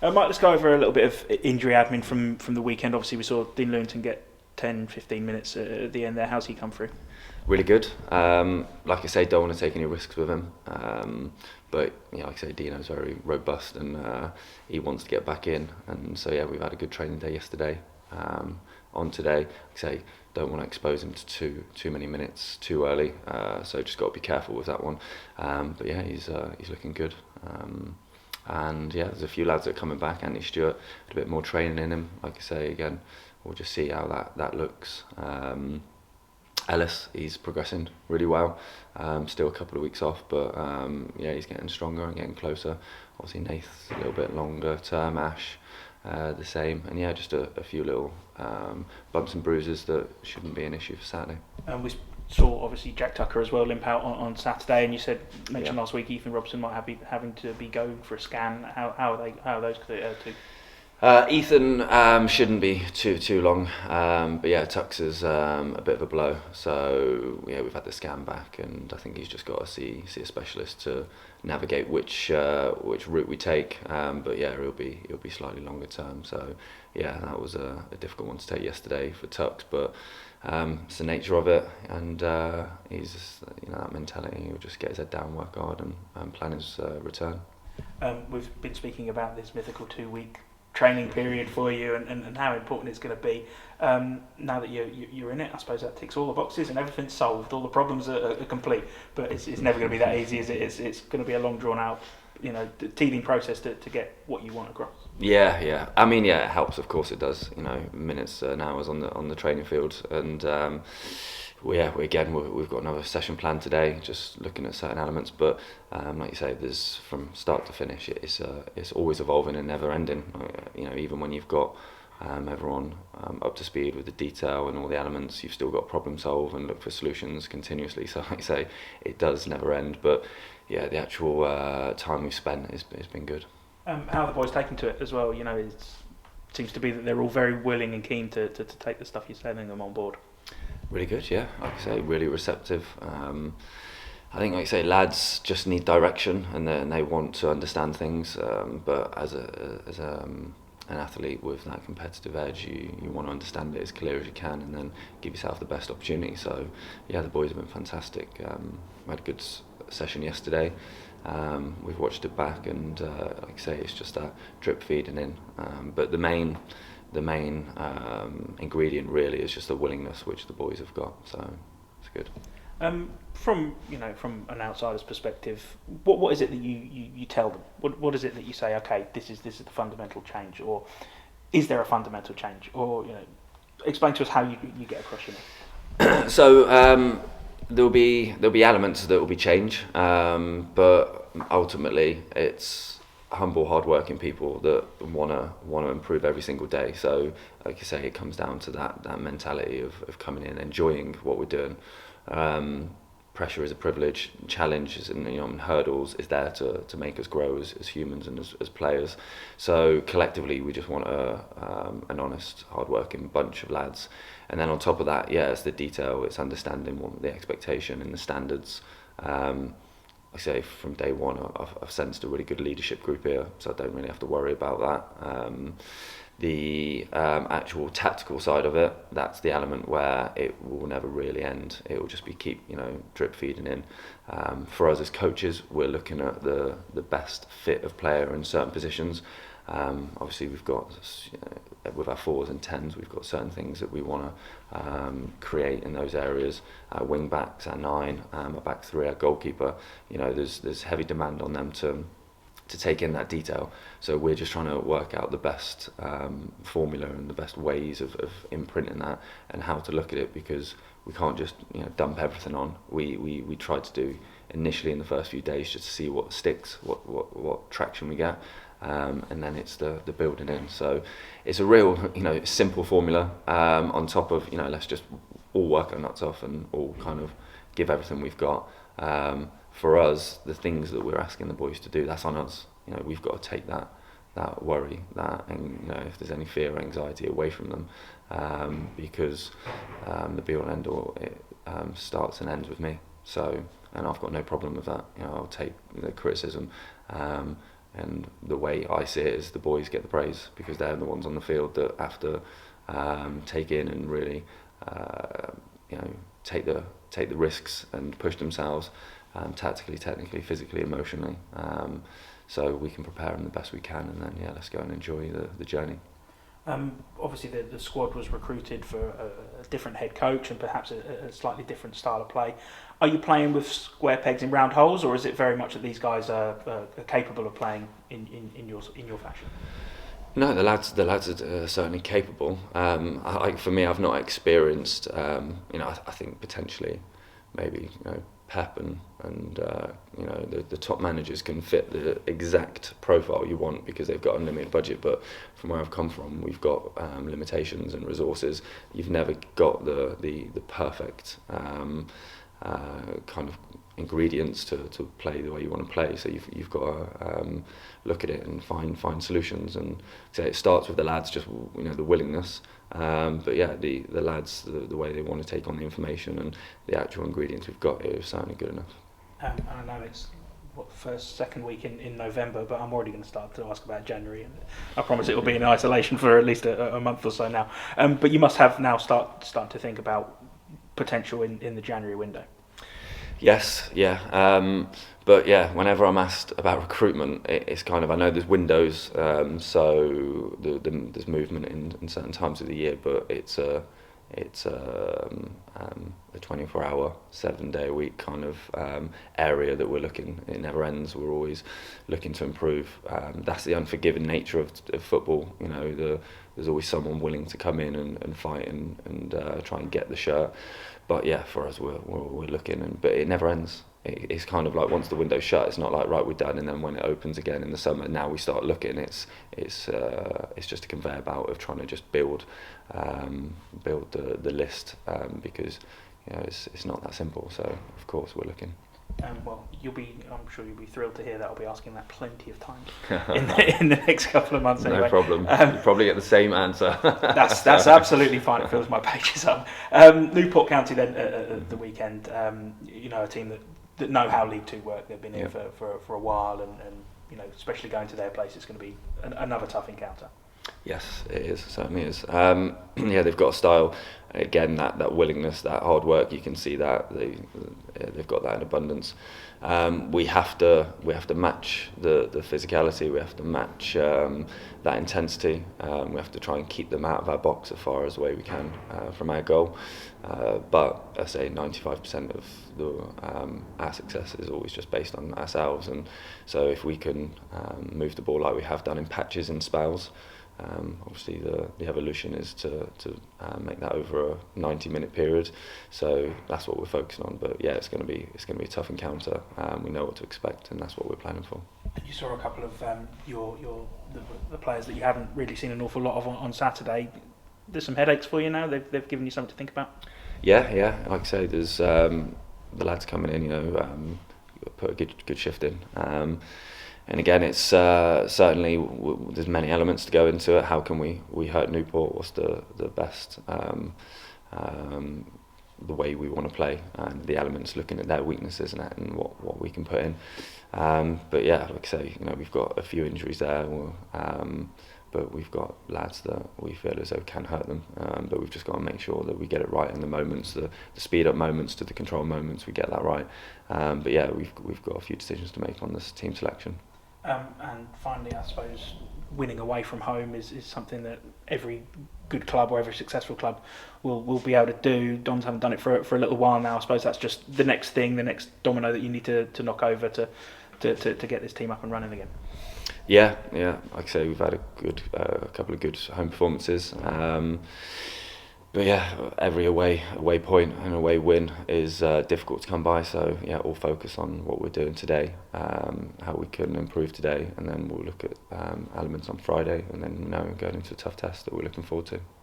Mike, let's go over a little bit of injury admin from the weekend. Obviously, we saw Dean Lewington get 10-15 minutes at the end there. How's he come through? Really good. Like I say, don't want to take any risks with him. But like I say, Dino's very robust and he wants to get back in. And so yeah, we've had a good training day yesterday. On today, like I say, don't want to expose him to too many minutes too early. So just got to be careful with that one. But yeah, he's looking good. And yeah, there's a few lads that are coming back. Andy Stewart, a bit more training in him. Like I say, again, we'll just see how that looks. Ellis, he's progressing really well. Still a couple of weeks off, but yeah, he's getting stronger and getting closer. Obviously, Nath's a little bit longer term. Ash, the same. And yeah, just a few little bumps and bruises that shouldn't be an issue for Saturday. And we saw obviously Jack Tucker as well limp out on Saturday, and you mentioned last week Ethan Robson might be having to be going for a scan. How are those two? Ethan shouldn't be too long, but yeah, Tux is a bit of a blow. So yeah, we've had the scan back, and I think he's just got to see a specialist to navigate which route we take. But yeah, he'll be slightly longer term. So yeah, that was a difficult one to take yesterday for Tux, but it's the nature of it, and he's just, that mentality. He'll just get his head down, work hard, and plan his return. We've been speaking about this mythical 2-week training period for you and how important it's going to be. Now that you're in it, I suppose that ticks all the boxes and everything's solved. All the problems are complete, but it's never going to be that easy, is it? It's going to be a long drawn out, teething process to get what you want across. Yeah. I mean, yeah, it helps. Of course, it does. Minutes and hours on the training field, and we've got another session planned today, just looking at certain elements. But like you say, there's from start to finish, it's always evolving and never ending. Even when you've got everyone up to speed with the detail and all the elements, you've still got problem solve and look for solutions continuously. So like I say, it does never end. But yeah, the actual time we've spent has been good. How are the boys taking to it as well? It seems to be that they're all very willing and keen to take the stuff you're sending them on board. Really good, yeah. Like I say, really receptive. I think, like I say, lads just need direction and they want to understand things. But as an athlete with that competitive edge, you want to understand it as clear as you can and then give yourself the best opportunity. So yeah, the boys have been fantastic. We had a good session yesterday. We've watched it back, and like I say, it's just that drip feeding in. But the main ingredient really is just the willingness which the boys have got. So it's good. From an outsider's perspective, what is it that you tell them? What is it that you say? Okay, this is the fundamental change, or is there a fundamental change? Or explain to us how you get across it. So there'll be elements that will be change, but ultimately it's humble, hard-working people that want to improve every single day. So, like you say, it comes down to that mentality of coming in, enjoying what we're doing. Pressure is a privilege. Challenges and hurdles is there to make us grow as humans and as players. So collectively, we just want an honest, hard-working bunch of lads. And then on top of that, yeah, it's the detail. It's understanding what the expectation and the standards. I say from day one, I've sensed a really good leadership group here, so I don't really have to worry about that. The actual tactical side of it, that's the element where it will never really end. It will just be keep drip feeding in. For us as coaches, we're looking at the best fit of player in certain positions. Obviously, we've got with our 4s and 10s, we've got certain things that we want to create in those areas. Our wing backs, our 9, our back 3, our goalkeeper. There's heavy demand on them to take in that detail. So we're just trying to work out the best formula and the best ways of imprinting that and how to look at it, because we can't just dump everything on. We tried to do initially in the first few days just to see what sticks, what traction we get. And then it's the building in. So it's a real simple formula on top of let's just all work our nuts off and all kind of give everything we've got. For us, the things that we're asking the boys to do, that's on us. We've got to take that worry, and if there's any fear or anxiety away from them, because the be all and end all starts and ends with me. So, and I've got no problem with that. I'll take the criticism. And the way I see it is the boys get the praise because they're the ones on the field that have to take in and really take the risks and push themselves tactically, technically, physically, emotionally. So we can prepare them the best we can, and then let's go and enjoy the journey. Obviously the squad was recruited for a different head coach and perhaps a slightly different style of play. Are you playing with square pegs in round holes, or is it very much that these guys are capable of playing in your fashion? No, the lads are certainly capable. For me, I've not experienced. I think potentially, maybe Pep and the top managers can fit the exact profile you want because they've got unlimited budget. But from where I've come from, we've got limitations and resources. You've never got the perfect kind of ingredients to play the way you want to play. So you've got to look at it and find solutions. And so it starts with the lads, just the willingness. But yeah, the lads, the way they want to take on the information and the actual ingredients we've got here is certainly good enough. I know it's second week in November, but I'm already going to start to ask about January, and I promise it will be in isolation for at least a month or so now. But you must have now starting to think about potential in the January window. Yes, yeah. But yeah, whenever I'm asked about recruitment, it's kind of, I know there's windows, so there's movement in certain times of the year, but it's a 24-hour, 7-day-a-week kind of area that we're looking. It never ends. We're always looking to improve. That's the unforgiving nature of football. There's always someone willing to come in and fight and try and get the shirt. But yeah, for us, we're looking, but it never ends. It's kind of like once the window's shut, it's not like right, we're done, and then when it opens again in the summer, now we start looking. It's just a conveyor belt of trying to just build the list because it's not that simple. So of course we're looking. Well, I'm sure you'll be thrilled to hear that. I'll be asking that plenty of times in the next couple of months. Anyway. No problem. You probably get the same answer. That's absolutely fine. It fills my pages up. Newport County then at the weekend. A team that know how League Two work. They've been here for a while, and especially going to their place, it's going to be another tough encounter. Yes, it is. Certainly is. They've got a style. Again, that willingness, that hard work. You can see that they've got that in abundance. We have to match the physicality. We have to match that intensity. We have to try and keep them out of our box as far as the way we can from our goal. But I say 95% of our success is always just based on ourselves. And so if we can move the ball like we have done in patches and spells. Obviously, the evolution is to make that over a 90-minute period, so that's what we're focusing on. But yeah, it's going to be a tough encounter. We know what to expect, and that's what we're planning for. You saw a couple of the players that you haven't really seen an awful lot of on Saturday. There's some headaches for you now. They've given you something to think about. Yeah. Like I say, there's the lads coming in. Put a good shift in. And again, it's certainly there's many elements to go into it. How can we hurt Newport? What's the best the way we want to play, and the elements looking at their weaknesses and what we can put in. But yeah, like I say, we've got a few injuries there, but we've got lads that we feel as though can hurt them. But we've just got to make sure that we get it right in the moments, the speed up moments to the control moments. We get that right. But yeah, we've got a few decisions to make on this team selection. And finally, I suppose winning away from home is something that every good club or every successful club will be able to do. Dons haven't done it for a little while now. I suppose that's just the next thing, the next domino that you need to knock over to get this team up and running again. Yeah. Like I say, we've had a couple of good home performances. But yeah, every away point and away win is difficult to come by. So yeah, all focus on what we're doing today, how we can improve today, and then we'll look at elements on Friday, and then going into a tough test that we're looking forward to.